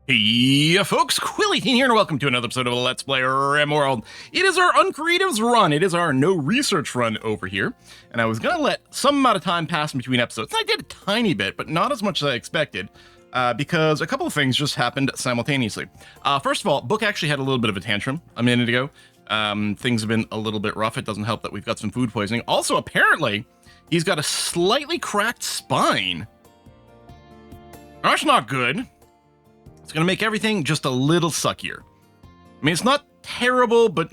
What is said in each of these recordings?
Hey, folks, Quilly here, and welcome to another episode of Let's Play RimWorld. It is our Uncreatives run. It is our no research run over here, and I was gonna let some amount of time pass in between episodes. And I did a tiny bit, but not as much as I expected, because a couple of things just happened simultaneously. First of all, Book actually had a little bit of a tantrum a minute ago. Things have been a little bit rough. It doesn't help that we've got some food poisoning. Also, apparently, he's got a slightly cracked spine. That's not good. It's going to make everything just a little suckier. I mean, it's not terrible, but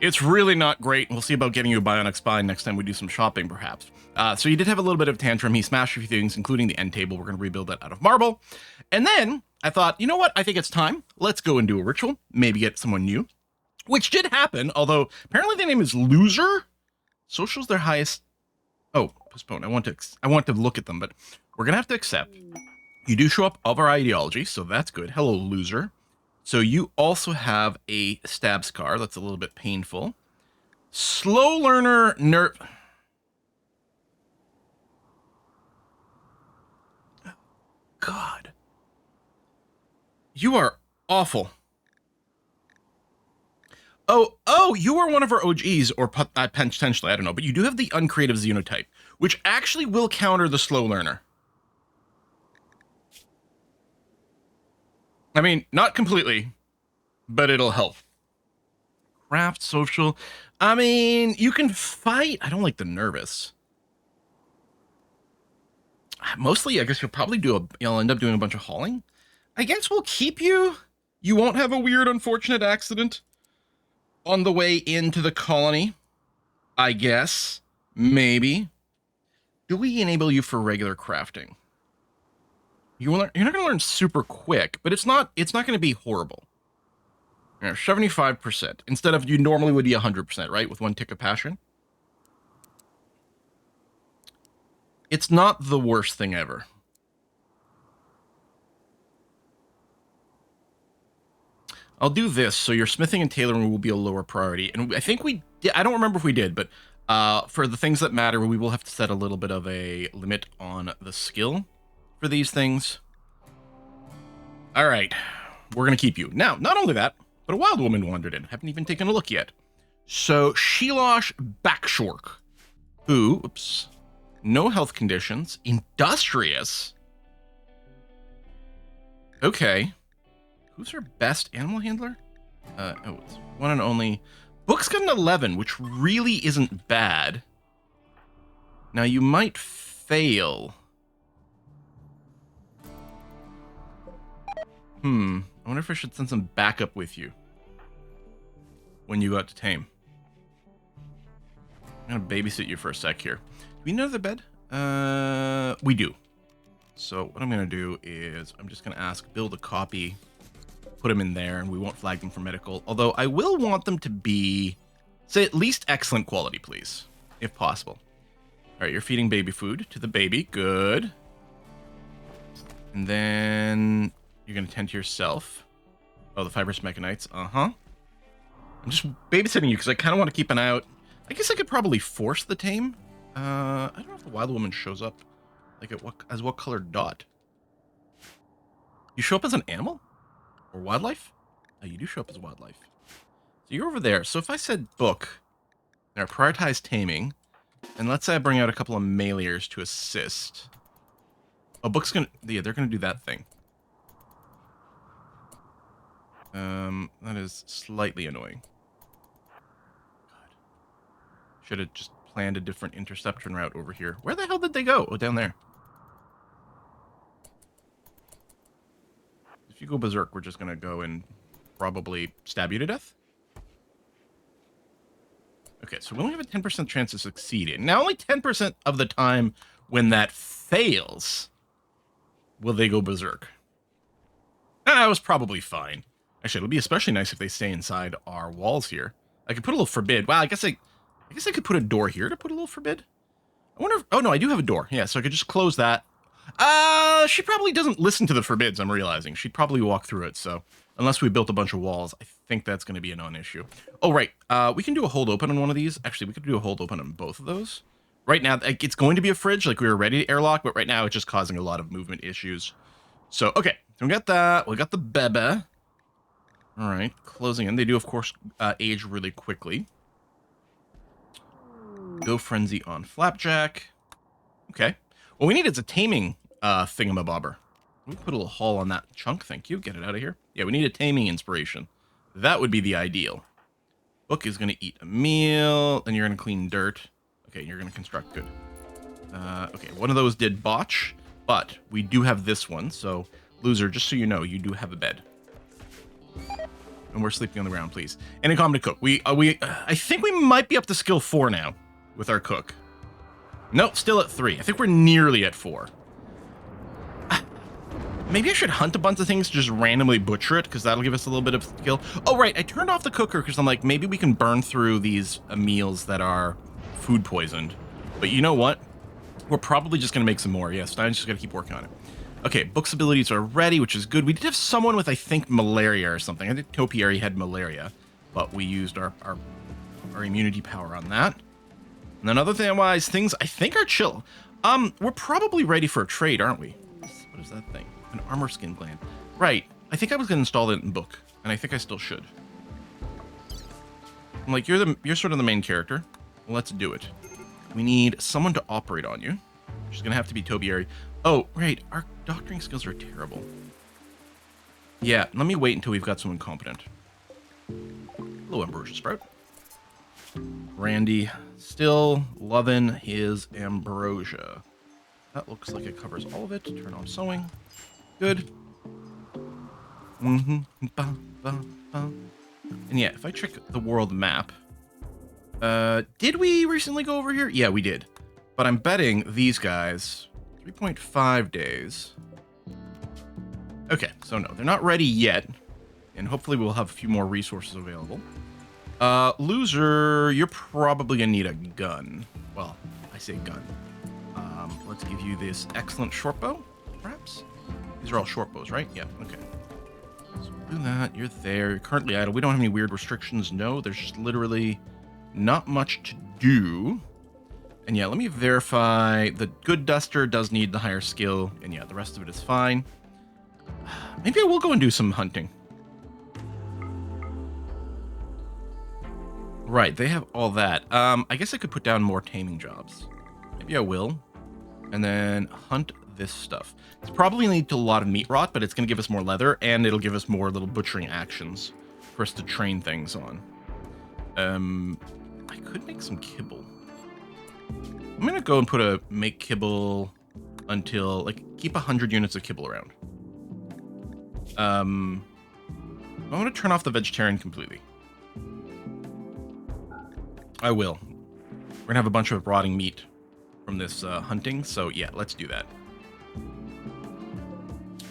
it's really not great. We'll see about getting you a bionic spine next time we do some shopping, perhaps. So he did have a little bit of tantrum. He smashed a few things, including the end table. We're going to rebuild that out of marble. And then I thought, you know what? I think it's time. Let's go and do a ritual. Maybe get someone new. Which did happen, although apparently their name is Loser. Social's their highest... Oh, postpone. I want to look at them, but we're going to have to accept... You do show up of our ideology, so that's good. Hello, Loser. So you also have a stab scar. That's a little bit painful. Slow learner nerve. God. You are awful. Oh, you are one of our OGs, or potentially, I don't know, but you do have the uncreative xenotype, which actually will counter the slow learner. I mean, not completely, but it'll help. Craft, social. I mean, you can fight. I don't like the nervous. Mostly, I guess you'll end up doing a bunch of hauling. I guess we'll keep you. You won't have a weird, unfortunate accident on the way into the colony. I guess. Maybe. Do we enable you for regular crafting? You're not going to learn super quick, but it's not going to be horrible. 75% instead of you normally would be 100%, right? With one tick of passion. It's not the worst thing ever. I'll do this, so your smithing and tailoring will be a lower priority. And I think we did, I don't remember if we did, but for the things that matter, we will have to set a little bit of a limit on the skill for these things. All right, we're going to keep you. Now, not only that, but a wild woman wandered in. Haven't even taken a look yet. So, Shelosh Backshork, who, oops, no health conditions, industrious. Okay. Who's her best animal handler? It's one and only. Book's got an 11, which really isn't bad. Now, you might fail. I wonder if I should send some backup with you when you go out to tame. I'm gonna babysit you for a sec here. Do we know the bed? We do. So what I'm gonna do is I'm just gonna ask build a copy, put them in there, and we won't flag them for medical. Although I will want them to be, say, at least excellent quality, please, if possible. All right, you're feeding baby food to the baby. Good. And then you're going to tend to yourself. Oh, the fibrous mechanites. Uh-huh. I'm just babysitting you because I kind of want to keep an eye out. I guess I could probably force the tame. I don't know if the wild woman shows up like as what colored dot. You show up as an animal? Or wildlife? Oh, you do show up as wildlife. So you're over there. So if I said book, now prioritize taming, and let's say I bring out a couple of mailers to assist. Oh, book's gonna, yeah, they're gonna do that thing. That is slightly annoying. God. Should have just planned a different interception route over here. Where the hell did they go? Oh, down there. If you go berserk, we're just gonna go and probably stab you to death. Okay, so we only have a 10% chance of succeeding. Now, only 10% of the time when that fails will they go berserk. That was probably fine. Actually, it'll be especially nice if they stay inside our walls here. I could put a little forbid. Wow, I guess I could put a door here to put a little forbid. I wonder if, oh no, I do have a door. Yeah, so I could just close that. She probably doesn't listen to the forbids, I'm realizing. She'd probably walk through it, so unless we built a bunch of walls, I think that's going to be a non-issue. Oh, right. We can do a hold open on one of these. Actually, we could do a hold open on both of those. Right now, it's going to be a fridge, like we were ready to airlock, but right now it's just causing a lot of movement issues. So, okay, So we got that. We got the bebe. All right, closing in. They do, of course, age really quickly. Go frenzy on Flapjack. Okay. What we need is a taming thingamabobber. Let me put a little haul on that chunk. Thank you. Get it out of here. Yeah, we need a taming inspiration. That would be the ideal. Book is going to eat a meal. Then you're going to clean dirt. Okay, you're going to construct. Good. Okay, one of those did botch, but we do have this one. So, loser, just so you know, you do have a bed. And we're sleeping on the ground, please. And a common to cook. I think we might be up to skill 4 now with our cook. Nope, still at 3. I think we're nearly at 4. Maybe I should hunt a bunch of things to just randomly butcher it, because that'll give us a little bit of skill. Oh, right, I turned off the cooker because I'm like, maybe we can burn through these meals that are food poisoned. But you know what? We're probably just going to make some more. Yes, I'm just going to keep working on it. Okay, Book's abilities are ready, which is good. We did have someone with, I think, malaria or something. I think Topiary had malaria, but we used our immunity power on that. And then other-wise, things I think are chill. We're probably ready for a trade, aren't we? What is that thing? An armor skin gland. Right. I think I was going to install it in Book, and I think I still should. I'm like, you're sort of the main character. Well, let's do it. We need someone to operate on you. She's going to have to be Topiary. Oh, right. Our doctoring skills are terrible. Yeah, let me wait until we've got someone competent. Hello, Ambrosia Sprout. Randy, still loving his ambrosia. That looks like it covers all of it. Turn on sewing. Good. And yeah, if I check the world map, did we recently go over here? Yeah, we did. But I'm betting these guys 3.5 days. Okay, so no, they're not ready yet, and hopefully we'll have a few more resources available. Loser, you're probably gonna need a gun. Well, I say gun. Let's give you this excellent short bow, perhaps? These are all short bows, right? Yeah, okay. So we'll do that. You're there. You're currently idle. We don't have any weird restrictions. No, there's just literally not much to do. And yeah, let me verify. The good duster does need the higher skill. And yeah, the rest of it is fine. Maybe I will go and do some hunting. Right, they have all that. I guess I could put down more taming jobs. Maybe I will. And then hunt this stuff. It's probably going to lead to a lot of meat rot, but it's going to give us more leather, and it'll give us more little butchering actions for us to train things on. I could make some kibble. I'm going to go and put a make kibble until, like, keep 100 units of kibble around. I want to turn off the vegetarian completely. I will. We're going to have a bunch of rotting meat from this hunting, so yeah, let's do that.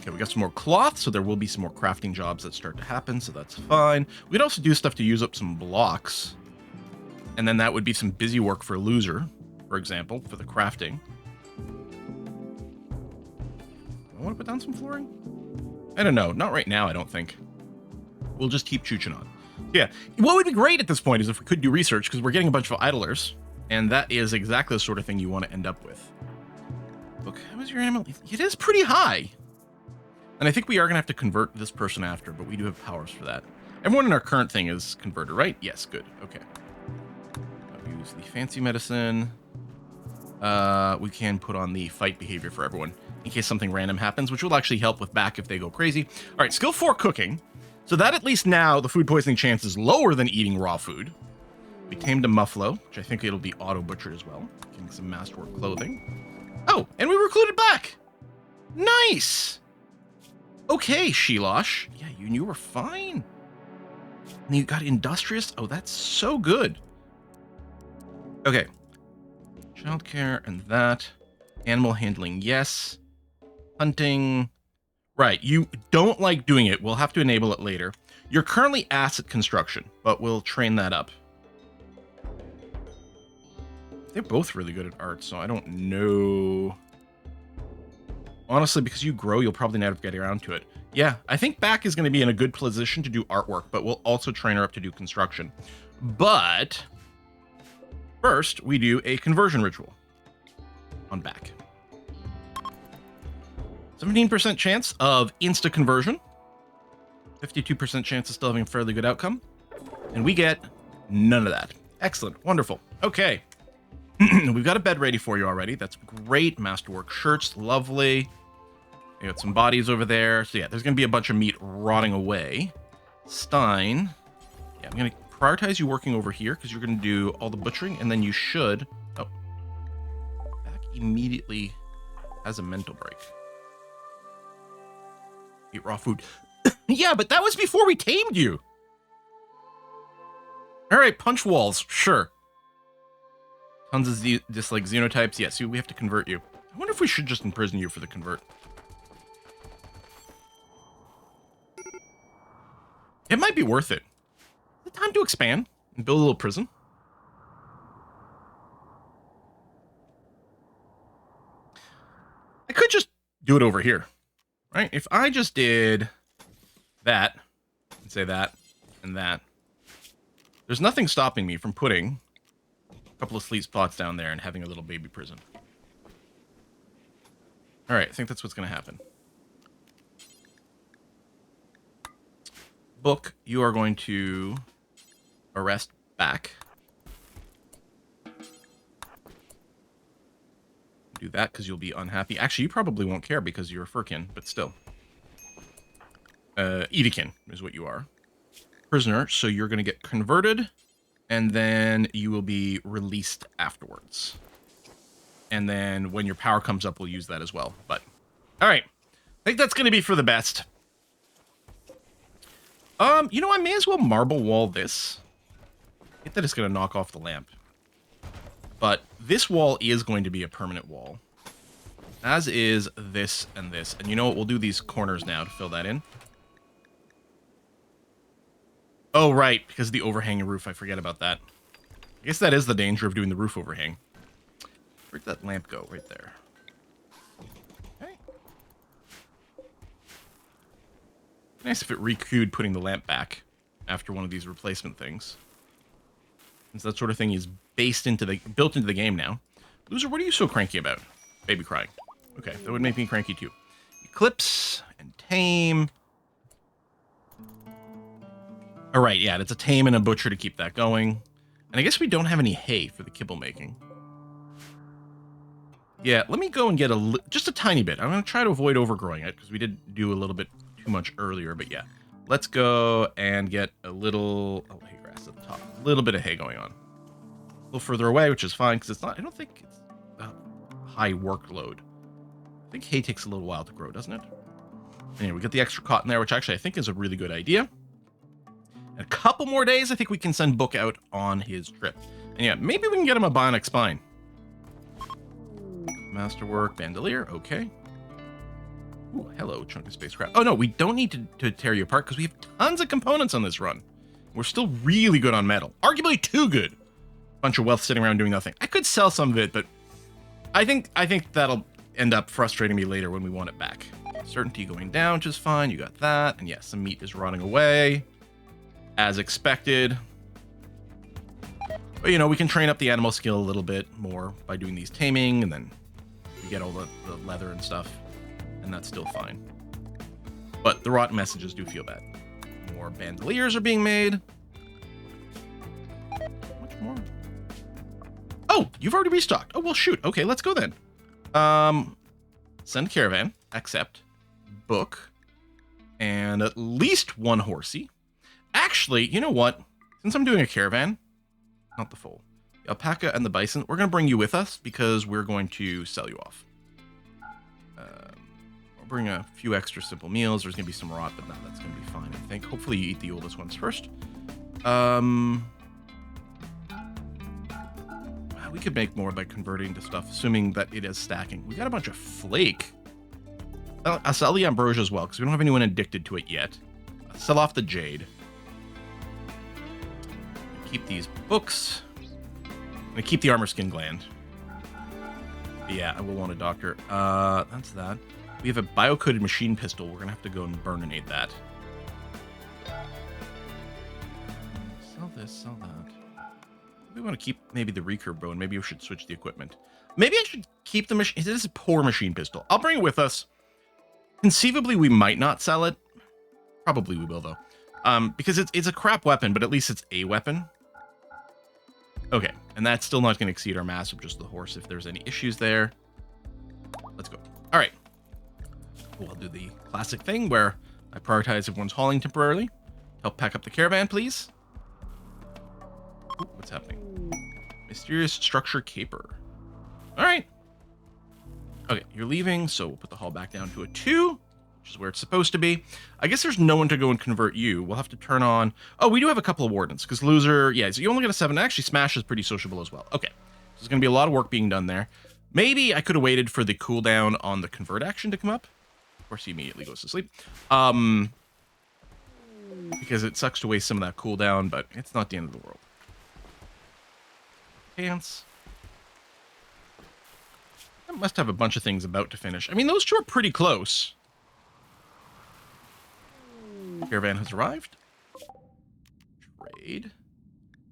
Okay, we got some more cloth, so there will be some more crafting jobs that start to happen, so that's fine. We could also do stuff to use up some blocks, and then that would be some busy work for Loser, for example, for the crafting. I want to put down some flooring? I don't know. Not right now, I don't think. We'll just keep chooching on. Yeah. What would be great at this point is if we could do research, because we're getting a bunch of idlers, and that is exactly the sort of thing you want to end up with. Look, how is your animal? It is pretty high. And I think we are going to have to convert this person after, but we do have powers for that. Everyone in our current thing is converter, right? Yes, good. Okay. I'll use the fancy medicine. We can put on the fight behavior for everyone in case something random happens, which will actually help with back if they go crazy. All right, skill 4 cooking. So that at least now the food poisoning chance is lower than eating raw food. We tamed a muffalo, which I think it'll be auto butchered as well. Getting some masterwork clothing. Oh, and we recruited back. Nice. Okay, Shelosh. Yeah, you were fine. And you got industrious. Oh, that's so good. Okay. Childcare and that. Animal handling, yes. Hunting. Right, you don't like doing it. We'll have to enable it later. You're currently asset construction, but we'll train that up. They're both really good at art, so I don't know. Honestly, because you grow, you'll probably never get around to it. Yeah, I think Back is going to be in a good position to do artwork, but we'll also train her up to do construction. But first, we do a conversion ritual on Back. 17% chance of insta conversion. 52% chance of still having a fairly good outcome. And we get none of that. Excellent. Wonderful. Okay. We've got a bed ready for you already. That's great. Masterwork shirts. Lovely. We got some bodies over there. So yeah, there's going to be a bunch of meat rotting away. Stein. Yeah, I'm going to prioritize you working over here because you're going to do all the butchering. And then you should... Oh. Back immediately has a mental break. Eat raw food. Yeah, but that was before we tamed you. All right, punch walls. Sure. Tons of just like xenotypes. Yeah, see, we have to convert you. I wonder if we should just imprison you for the convert. It might be worth it. Is it time to expand and build a little prison? I could just do it over here, right? If I just did that, and say that, and that, there's nothing stopping me from putting a couple of sleep spots down there and having a little baby prison. All right, I think that's what's going to happen. Book, you are going to arrest back. Do that because you'll be unhappy. Actually, you probably won't care because you're a furkin, but still. Edekin is what you are. Prisoner, so you're going to get converted, and then you will be released afterwards. And then when your power comes up, we'll use that as well. But, all right. I think that's going to be for the best. You know, I may as well marble wall this. I think that it's going to knock off the lamp. But this wall is going to be a permanent wall. As is this and this. And you know what? We'll do these corners now to fill that in. Oh, right. Because of the overhanging roof. I forget about that. I guess that is the danger of doing the roof overhang. Where'd that lamp go? Right there. Okay. Nice if it re-queued putting the lamp back after one of these replacement things. Since that sort of thing is built into the game now. Loser, what are you so cranky about? Baby crying. Okay, that would make me cranky too. Eclipse and tame. All right, yeah, it's a tame and a butcher to keep that going. And I guess we don't have any hay for the kibble making. Yeah, let me go and get just a tiny bit. I'm going to try to avoid overgrowing it because we did do a little bit too much earlier. But yeah, let's go and get a little... Oh, hay grass at the top. A little bit of hay going on. A little further away, which is fine because it's not... I don't think it's a high workload. I think hay takes a little while to grow, doesn't it? Anyway, we got the extra cotton there, which actually I think is a really good idea. In a couple more days, I think we can send Book out on his trip. And yeah, maybe we can get him a bionic spine. Masterwork, bandolier, okay. Ooh, hello, chunk of spacecraft. Oh no, we don't need to tear you apart because we have tons of components on this run. We're still really good on metal. Arguably too good. Bunch of wealth sitting around doing nothing. I could sell some of it, but I think that'll end up frustrating me later when we want it back. Certainty going down, which is fine. You got that. And yes, some meat is rotting away. As expected. But, you know, we can train up the animal skill a little bit more by doing these taming, and then we get all the leather and stuff, and that's still fine. But the rot messages do feel bad. More bandoliers are being made. Much more. Oh, you've already restocked. Oh, well, shoot. Okay, let's go then. Send caravan. Accept. Book. And at least one horsey. Actually, you know what? Since I'm doing a caravan, not the foal, the alpaca and the bison, we're going to bring you with us because we're going to sell you off. We'll bring a few extra simple meals. There's going to be some rot, but no, that's going to be fine, I think. Hopefully you eat the oldest ones first. We could make more by converting to stuff, assuming that it is stacking. We got a bunch of flake. I'll sell the ambrosia as well because we don't have anyone addicted to it yet. I'll sell off the jade. Keep these books. I'm gonna keep the armor skin gland. But yeah, I will want a doctor. That's that. We have a bio-coded machine pistol. We're gonna have to go and burninate that. Sell this, sell that. We want to keep maybe the recurve bow, and maybe we should switch the equipment. Maybe I should keep the machine. This is a poor machine pistol. I'll bring it with us. Conceivably, we might not sell it. Probably we will, though. Because it's a crap weapon, but at least it's a weapon. Okay, and that's still not going to exceed our mass of just the horse if there's any issues there. Let's go. All right. We'll do the classic thing where I prioritize everyone's hauling temporarily. Help pack up the caravan, please. Ooh, what's happening? Mysterious structure caper. All right. Okay, you're leaving, so we'll put the haul back down to a 2, which is where it's supposed to be. I guess there's no one to go and convert you. We'll have to turn on... Oh, we do have a couple of wardens, because loser... Yeah, so you only get a 7. Actually, Smash is pretty sociable as well. Okay, so there's going to be a lot of work being done there. Maybe I could have waited for the cooldown on the convert action to come up. Of course, he immediately goes to sleep. Because it sucks to waste some of that cooldown, but it's not the end of the world. Pants. I must have a bunch of things about to finish. I mean, those two are pretty close. Caravan has arrived. Trade.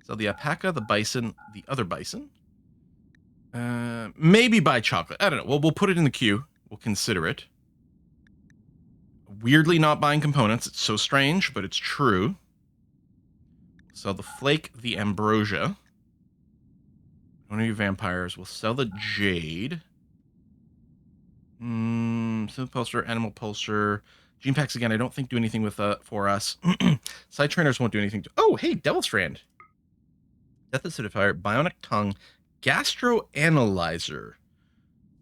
Sell the alpaca, the bison, the other bison. Maybe buy chocolate. I don't know. Well, we'll put it in the queue. We'll consider it. Weirdly not buying components. It's so strange, but it's true. Sell the flake, the ambrosia. One of you vampires. We'll sell the jade. Smooth pulsar, animal pulsar. Gene packs again, I don't think do anything with for us. Side trainers won't do anything to... Oh, hey, Devil Strand. Death Acidifier, Bionic Tongue, Gastroanalyzer.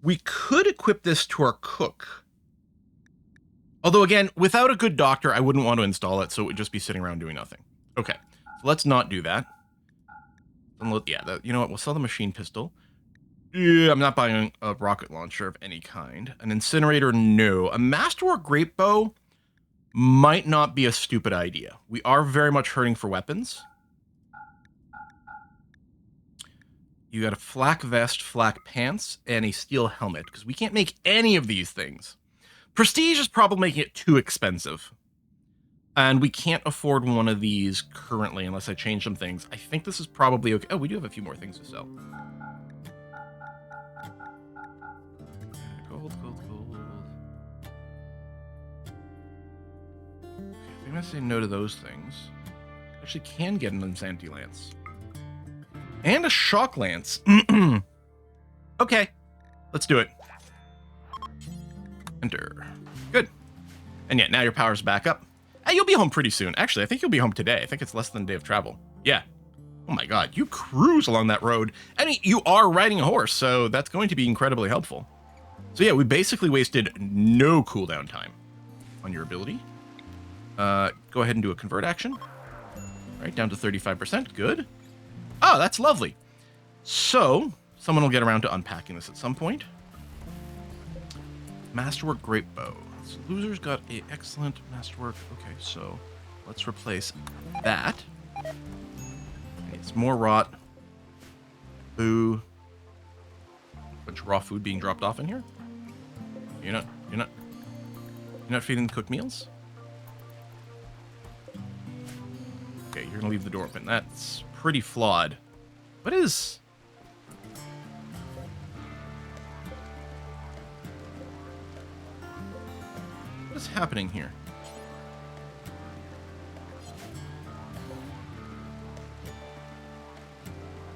We could equip this to our cook. Although, again, without a good doctor, I wouldn't want to install it, so it would just be sitting around doing nothing. Okay, so let's not do that. Yeah, you know what? We'll sell the machine pistol. Yeah, I'm not buying a rocket launcher of any kind. An incinerator, no. A masterwork great bow might not be a stupid idea. We are very much hurting for weapons. You got a flak vest, flak pants, and a steel helmet, because we can't make any of these things. Prestige is probably making it too expensive. And we can't afford one of these currently unless I change some things. I think this is probably okay. Oh, we do have a few more things to sell. Gold. Okay, I'm going to say no to those things. Actually can get an Insanity Lance. And a Shock Lance. Okay, let's do it. Enter. Good. And yeah, now your power's back up. Hey, you'll be home pretty soon. Actually, I think you'll be home today. I think it's less than a day of travel. Yeah. Oh my god, you cruise along that road. I mean, you are riding a horse, so that's going to be incredibly helpful. So yeah, we basically wasted no cooldown time on your ability. Go ahead and do a convert action. All right, down to 35%. Good. Oh, that's lovely. So, someone will get around to unpacking this at some point. Masterwork Great Bow. So loser's got an excellent masterwork. Okay, so let's replace that. It's more rot. Boo. Bunch of raw food being dropped off in here. You're not feeding the cooked meals? Okay, you're gonna leave the door open. That's pretty flawed. What is... What is happening here?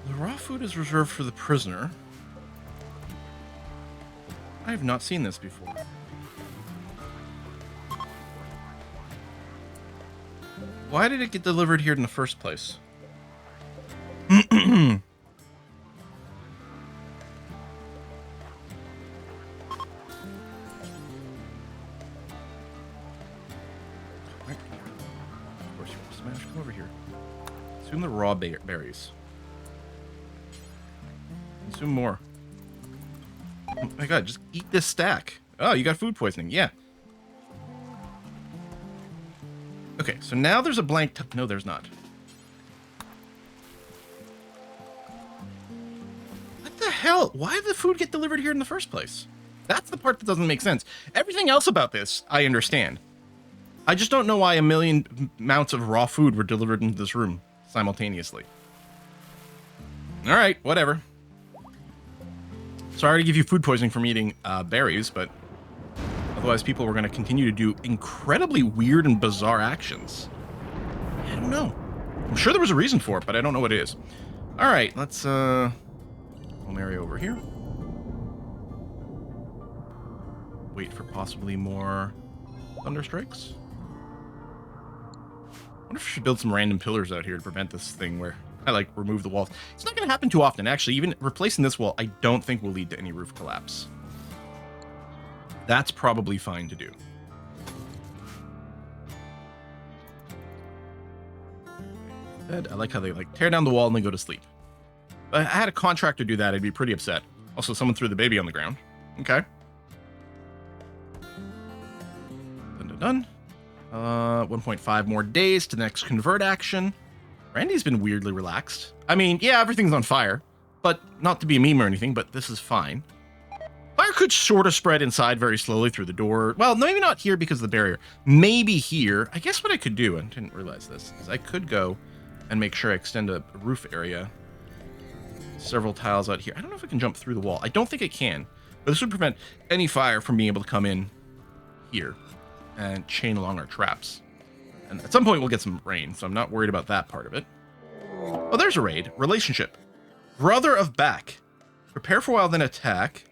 The raw food is reserved for the prisoner. I have not seen this before. Why did it get delivered here in the first place? Come over here. Consume the raw berries. Consume more. Oh my god, just eat this stack. Oh, you got food poisoning. Yeah. Okay, so now there's a blank... No, there's not. What the hell? Why did the food get delivered here in the first place? That's the part that doesn't make sense. Everything else about this, I understand. I just don't know why a million amounts of raw food were delivered into this room simultaneously. All right, whatever. Sorry to give you food poisoning from eating berries, but Otherwise, people were going to continue to do incredibly weird and bizarre actions. I don't know. I'm sure there was a reason for it, but I don't know what it is. All right, let's home area over here. Wait for possibly more thunder strikes. I wonder if I should build some random pillars out here to prevent this thing where I, like, remove the walls. It's not going to happen too often. Actually, even replacing this wall, I don't think will lead to any roof collapse. That's probably fine to do. I like how they, like, tear down the wall and then go to sleep. If I had a contractor do that, I'd be pretty upset. Also, someone threw the baby on the ground. Okay. Done. 1.5 more days to the next convert action. Randy's been weirdly relaxed. I mean, yeah, everything's on fire, but not to be a meme or anything, but this is fine. Fire could sort of spread inside very slowly through the door. Well, no, maybe not here because of the barrier. Maybe here. I guess what I could do, I didn't realize this, is I could go and make sure I extend a roof area. Several tiles out here. I don't know if I can jump through the wall. I don't think I can, but this would prevent any fire from being able to come in here and chain along our traps. And at some point we'll get some rain, so I'm not worried about that part of it. Oh, there's a raid. Relationship. Brother of back. Prepare for a while, then attack.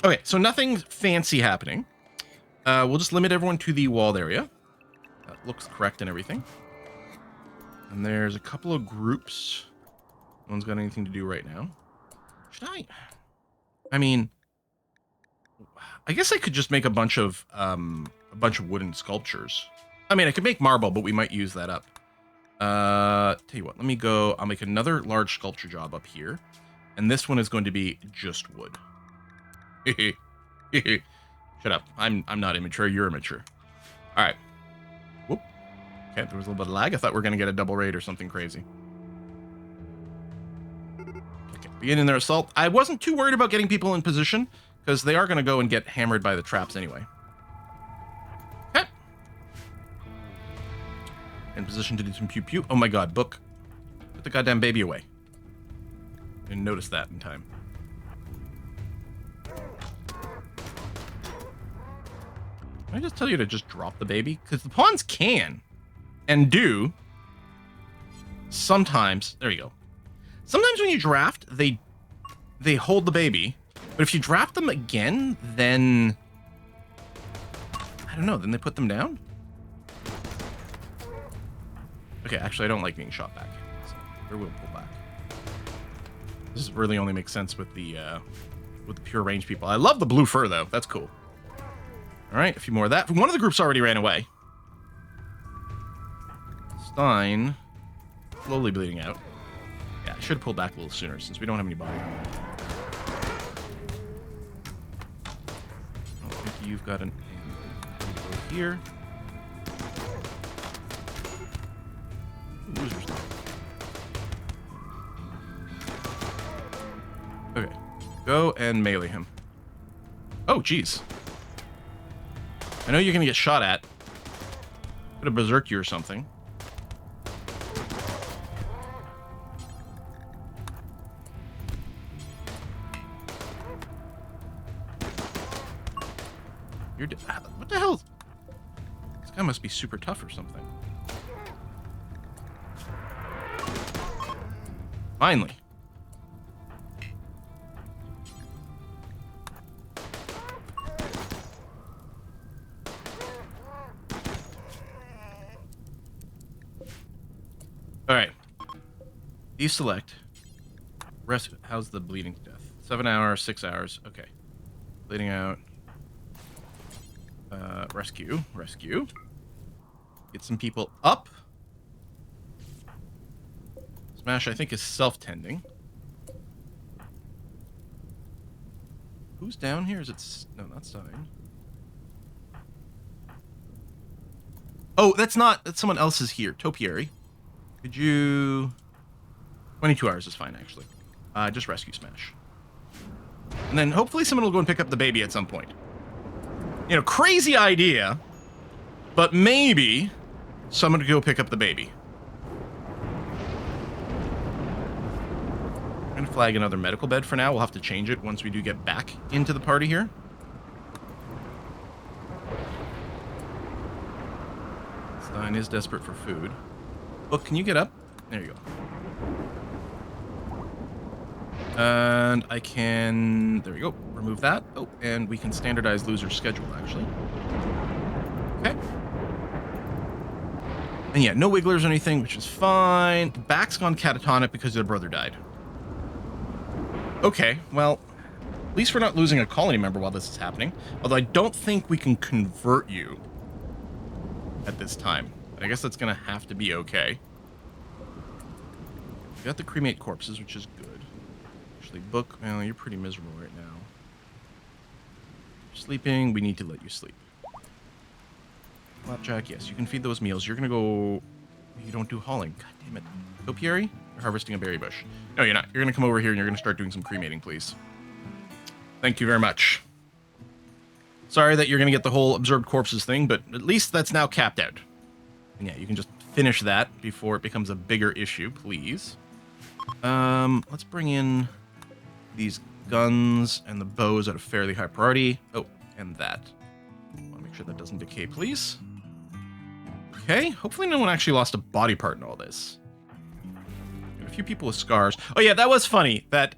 Okay, so nothing fancy happening. We'll just limit everyone to the walled area. That looks correct and everything. And there's a couple of groups. No one's got anything to do right now. Should I mean, I guess I could just make a bunch of wooden sculptures. I mean, I could make marble, but we might use that up. Tell you what, let me go. I'll make another large sculpture job up here, and this one is going to be just wood. Shut up. I'm not immature. You're immature. All right. Whoop. Okay, there was a little bit of lag. I thought we were going to get a double raid or something crazy. Okay, beginning their assault. I wasn't too worried about getting people in position, because they are going to go and get hammered by the traps anyway. Okay. In position to do some pew-pew. Oh my god, book. Put the goddamn baby away. Didn't notice that in time. Can I just tell you to just drop the baby? Because the pawns can and do sometimes. There you go. Sometimes when you draft, they hold the baby. But if you draft them again, then I don't know, then they put them down? Okay, actually I don't like being shot back. So we will pull back. This really only makes sense with the pure range people. I love the blue fur though. That's cool. All right, a few more of that. One of the groups already ran away. Stein slowly bleeding out. Yeah, I should have pulled back a little sooner since we don't have any body armor. I don't think you've got an angle here. Losers. Okay, go and melee him. Oh, jeez. I know you're gonna get shot at. Could have berserked you or something. You're what the hell? This guy must be super tough or something. Finally. All right. Deselect. Rest. How's the bleeding to death? 7 hours, 6 hours. Okay. Bleeding out. Rescue. Rescue. Get some people up. Smash, I think, is self-tending. Who's down here? Is it... No, not Stein. Oh, that's not... That's someone else's here. Topiary. Could you... 22 hours is fine, actually. Just rescue Smash. And then hopefully someone will go and pick up the baby at some point. You know, crazy idea, but maybe someone to go pick up the baby. I'm going to flag another medical bed for now. We'll have to change it once we do get back into the party here. Stein is desperate for food. Look, can you get up? There you go. And I can... There we go. Remove that. Oh, and we can standardize loser's schedule, actually. Okay. And yeah, no wigglers or anything, which is fine. Back's gone catatonic because their brother died. Okay, well, at least we're not losing a colony member while this is happening. Although I don't think we can convert you at this time. But I guess that's going to have to be okay. We got the cremate corpses, which is good. Actually, book, well, you're pretty miserable right now. Sleeping, we need to let you sleep. Flapjack, yes, you can feed those meals. You're going to go... You don't do hauling. God damn it. Topiary? You're harvesting a berry bush. No, you're not. You're going to come over here and you're going to start doing some cremating, please. Thank you very much. Sorry that you're going to get the whole observed corpses thing, but at least that's now capped out. And yeah, you can just finish that before it becomes a bigger issue, please. Let's bring in these guns and the bows at a fairly high priority. Oh, and that. I want to make sure that doesn't decay, please. Okay, hopefully no one actually lost a body part in all this. Got a few people with scars. Oh yeah, that was funny. That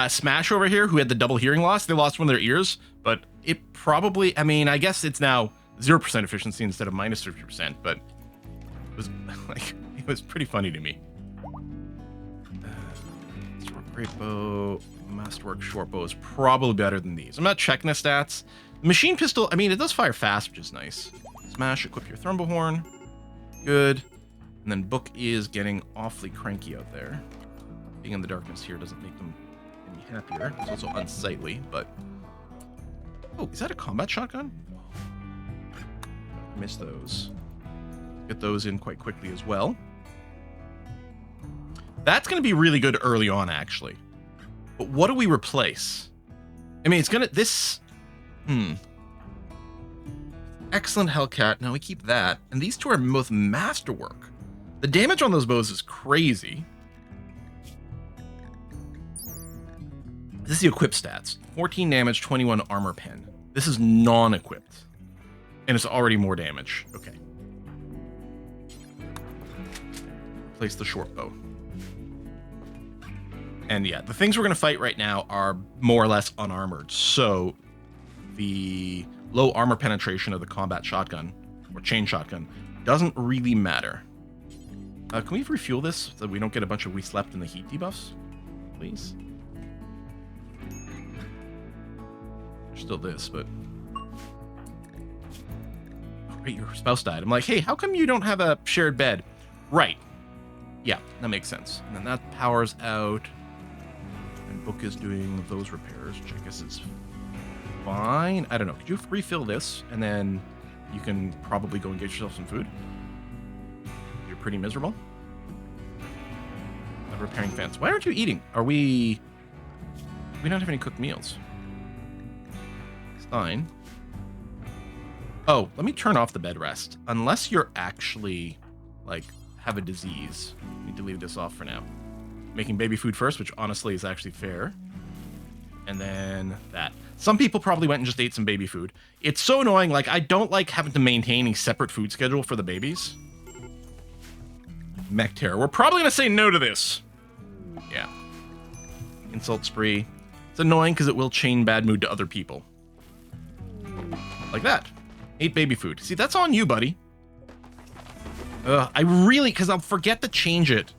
Smash over here, who had the double hearing loss, they lost one of their ears, but it probably, I mean, I guess it's now 0% efficiency instead of minus 50%, but it was like, it was pretty funny to me. Great bow, masterwork short bow is probably better than these. I'm not checking the stats. The machine pistol, I mean, it does fire fast, which is nice. Smash, equip your thrumbahorn. Good. And then Book is getting awfully cranky out there. Being in the darkness here doesn't make them any happier. It's also unsightly, but... Oh, is that a combat shotgun? I missed those. Get those in quite quickly as well. That's going to be really good early on, actually. But what do we replace? I mean, it's going to... This... Excellent Hellcat. Now we keep that. And these two are both masterwork. The damage on those bows is crazy. This is the equip stats. 14 damage, 21 armor pen. This is non-equipped. And it's already more damage. Okay. Replace the short bow. And yeah, the things we're going to fight right now are more or less unarmored. So the low armor penetration of the combat shotgun or chain shotgun doesn't really matter. Can we refuel this so we don't get a bunch of we slept in the heat debuffs? Please. There's still this, but... Oh, right, your spouse died. I'm like, hey, how come you don't have a shared bed? Right. Yeah, that makes sense. And then that powers out... And Book is doing those repairs, which I guess is fine. I don't know. Could you refill this? And then you can probably go and get yourself some food. You're pretty miserable. Not repairing fence. Why aren't you eating? Are we... We don't have any cooked meals. It's fine. Oh, let me turn off the bed rest. Unless you're actually, like, have a disease. I need to leave this off for now. Making baby food first, which honestly is actually fair. And then that. Some people probably went and just ate some baby food. It's so annoying. Like, I don't like having to maintain a separate food schedule for the babies. Mech Terror. We're probably going to say no to this. Yeah. Insult spree. It's annoying because it will chain bad mood to other people. Like that. Ate baby food. See, that's on you, buddy. I really... Because I'll forget to change it.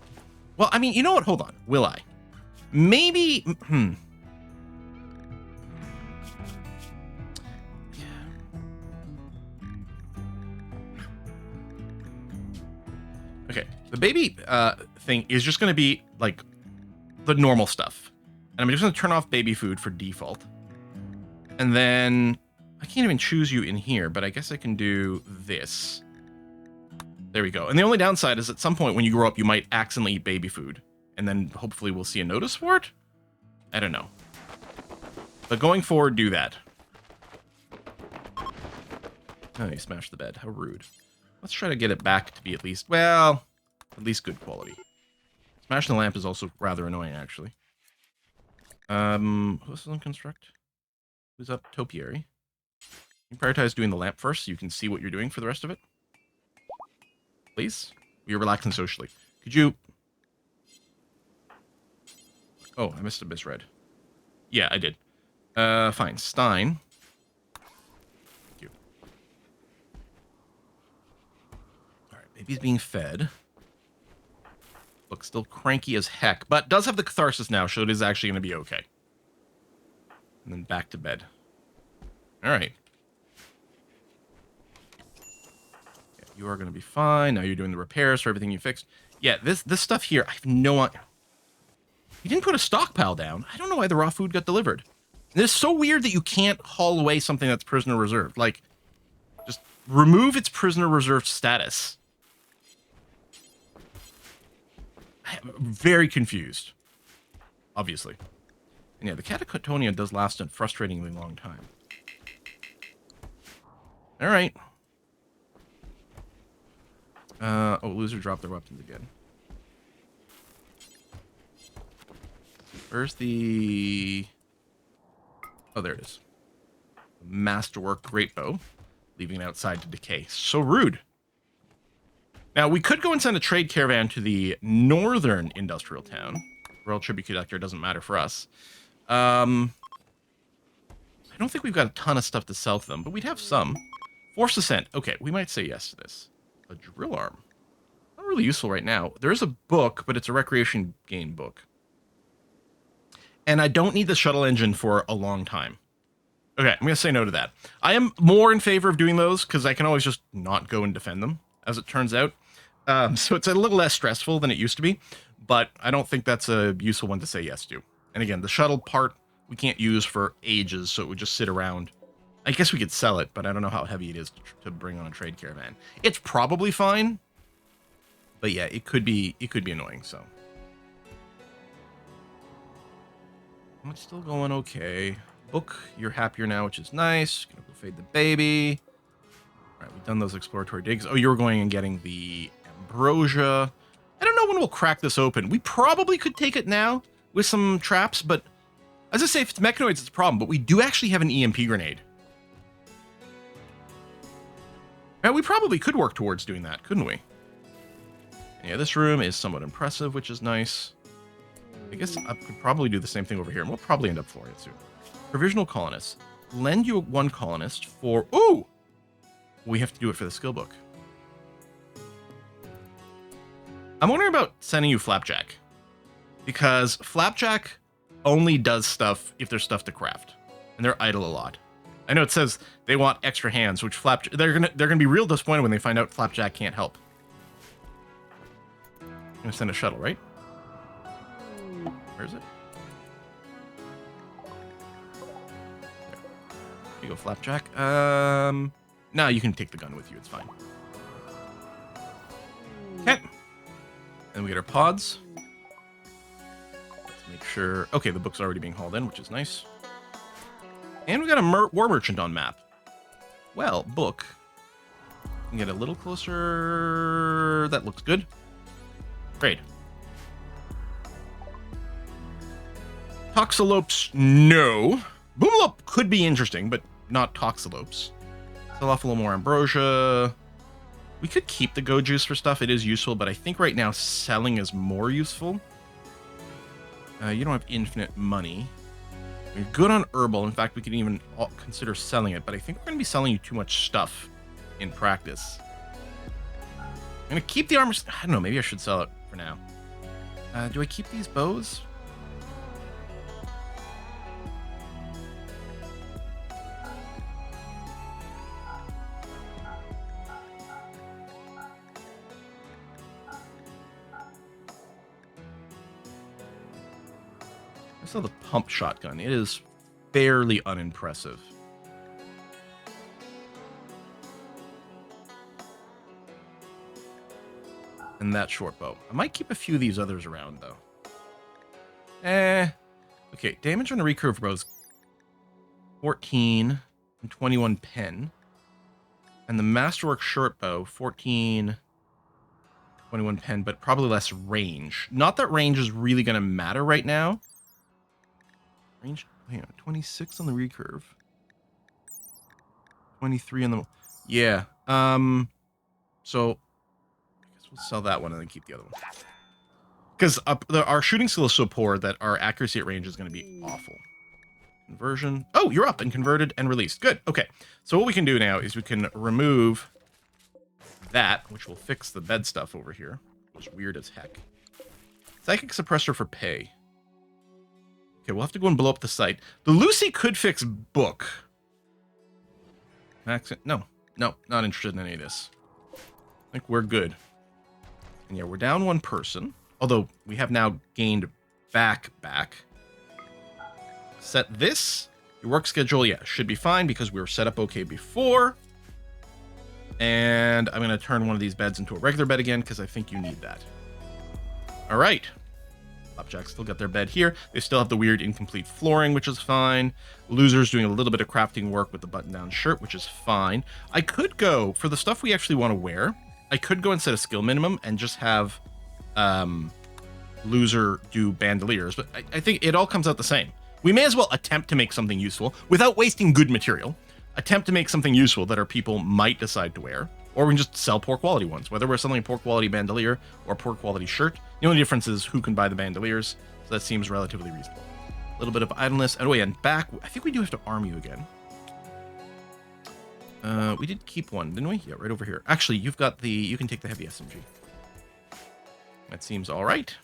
Well, I mean, you know what? Hold on. Will I? Maybe... Okay. The baby thing is just going to be, like, the normal stuff. And I'm just going to turn off baby food for default. And then... I can't even choose you in here, but I guess I can do this. There we go. And the only downside is at some point when you grow up, you might accidentally eat baby food. And then hopefully we'll see a notice for it? I don't know. But going forward, do that. Oh, you smashed the bed. How rude. Let's try to get it back to be at least, well, at least good quality. Smashing the lamp is also rather annoying, actually. Who's on construct? Who's up? Topiary. You prioritize doing the lamp first so you can see what you're doing for the rest of it. Please? We are relaxing socially. Could you... Oh, I missed a misread. Yeah, I did. Fine. Stein. Thank you. Alright, baby's being fed. Looks still cranky as heck, but does have the catharsis now, so it is actually going to be okay. And then back to bed. Alright. Yeah, you are going to be fine. Now you're doing the repairs for everything you fixed. Yeah, this stuff here, I have no idea. You didn't put a stockpile down. I don't know why the raw food got delivered. It's so weird that you can't haul away something that's prisoner reserved. Like, just remove its prisoner reserved status. I'm very confused. Obviously. And yeah, the catatonia does last a frustratingly long time. Alright. Oh, loser dropped their weapons again. Where's the... Oh, there it is. Masterwork great bow. Leaving it outside to decay. So rude. Now, we could go and send a trade caravan to the northern industrial town. Royal Tribute Conductor doesn't matter for us. I don't think we've got a ton of stuff to sell to them, but we'd have some. Forced Ascent. Okay, we might say yes to this. A drill arm. Not really useful right now. There is a book, but it's a recreation game book. And I don't need the shuttle engine for a long time. Okay, I'm going to say no to that. I am more in favor of doing those, because I can always just not go and defend them, as it turns out. So it's a little less stressful than it used to be, but I don't think that's a useful one to say yes to. And again, the shuttle part we can't use for ages, so it would just sit around. I guess we could sell it, but I don't know how heavy it is to bring on a trade caravan. It's probably fine, but yeah, it could be annoying, so. It's still going okay. Book, you're happier now, which is nice. Gonna go fade the baby. All right, we've done those exploratory digs. Oh, you were going and getting the ambrosia. I don't know when we'll crack this open. We probably could take it now with some traps, but as I say, if it's mechanoids, it's a problem. But we do actually have an EMP grenade. Now, we probably could work towards doing that, couldn't we? And yeah, this room is somewhat impressive, which is nice. I guess I could probably do the same thing over here, and we'll probably end up flooring it soon. Provisional colonists. Lend you one colonist for... Ooh! We have to do it for the skill book. I'm wondering about sending you Flapjack. Because Flapjack only does stuff if there's stuff to craft. And they're idle a lot. I know it says they want extra hands, which they're gonna be real disappointed when they find out Flapjack can't help. I'm gonna send a shuttle, right? Where is it? There you go, Flapjack. No, you can take the gun with you. It's fine. Okay. Then we get our pods. Let's make sure... Okay, the book's already being hauled in, which is nice. And we got a war merchant on map. Well, book. We can get a little closer. That looks good. Great. Toxalopes, no. Boomalope could be interesting, but not Toxalopes. Sell off a little more ambrosia. We could keep the go juice for stuff. It is useful, but I think right now selling is more useful. You don't have infinite money. You're good on herbal. In fact, we could even consider selling it, but I think we're going to be selling you too much stuff in practice. I'm going to keep the armor. I don't know. Maybe I should sell it for now. Do I keep these bows? I saw the pump shotgun. It is fairly unimpressive. And that short bow. I might keep a few of these others around, though. Okay, damage on the recurve bows. 14 and 21 pen. And the Masterwork short bow, 14, 21 pen, but probably less range. Not that range is really going to matter right now. Range, hang on, 26 on the recurve. 23 on the... Yeah, so we'll sell that one and then keep the other one. Because our shooting skill is so poor that our accuracy at range is going to be awful. Conversion. Oh, you're up and converted and released. Good. Okay. So what we can do now is we can remove that, which will fix the bed stuff over here. It's weird as heck. Psychic suppressor for pay. Okay, we'll have to go and blow up the site. The Lucy could fix book. No, not interested in any of this. I think we're good. And yeah, we're down one person. Although we have now gained back. Set this. Your work schedule, yeah, should be fine because we were set up okay before. And I'm going to turn one of these beds into a regular bed again because I think you need that. All right. Flapjacks still got their bed here. They still have the weird incomplete flooring, which is fine. Loser's doing a little bit of crafting work with the button-down shirt, which is fine. I could go, for the stuff we actually want to wear, I could go and set a skill minimum and just have Loser do bandoliers. But I think it all comes out the same. We may as well attempt to make something useful without wasting good material. Attempt to make something useful that our people might decide to wear. Or we can just sell poor quality ones. Whether we're selling a poor quality bandolier or a poor quality shirt, the only difference is who can buy the bandoliers. So that seems relatively reasonable. A little bit of idleness. Oh, yeah, and back, I think we do have to arm you again. We did keep one, didn't we? Yeah, right over here. Actually, you've got the, you can take the heavy SMG. That seems all right.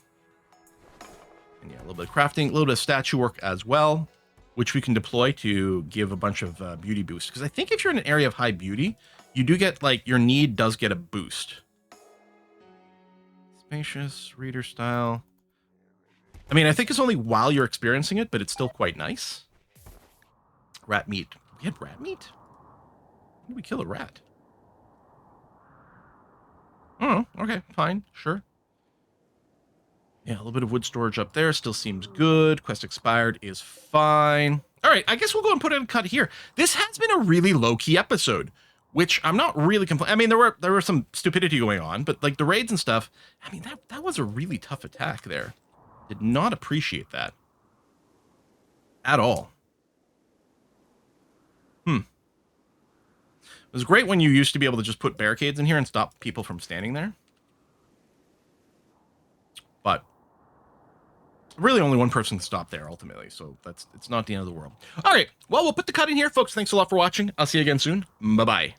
And yeah, a little bit of crafting, a little bit of statue work as well, which we can deploy to give a bunch of beauty boosts. Because I think if you're in an area of high beauty, you do get, like, your need does get a boost. Spacious, reader style. I mean, I think it's only while you're experiencing it, but it's still quite nice. Rat meat. We had rat meat? When did we kill a rat? Oh, okay, fine, sure. Yeah, a little bit of wood storage up there. Still seems good. Quest expired is fine. All right, I guess we'll go and put in a cut here. This has been a really low-key episode, which I'm not really complaining. I mean, there were some stupidity going on, but like the raids and stuff, I mean, that was a really tough attack there. Did not appreciate that. At all. It was great when you used to be able to just put barricades in here and stop people from standing there. But really only one person stopped there ultimately, so it's not the end of the world. All right, well, we'll put the cut in here, folks. Thanks a lot for watching. I'll see you again soon. Bye-bye.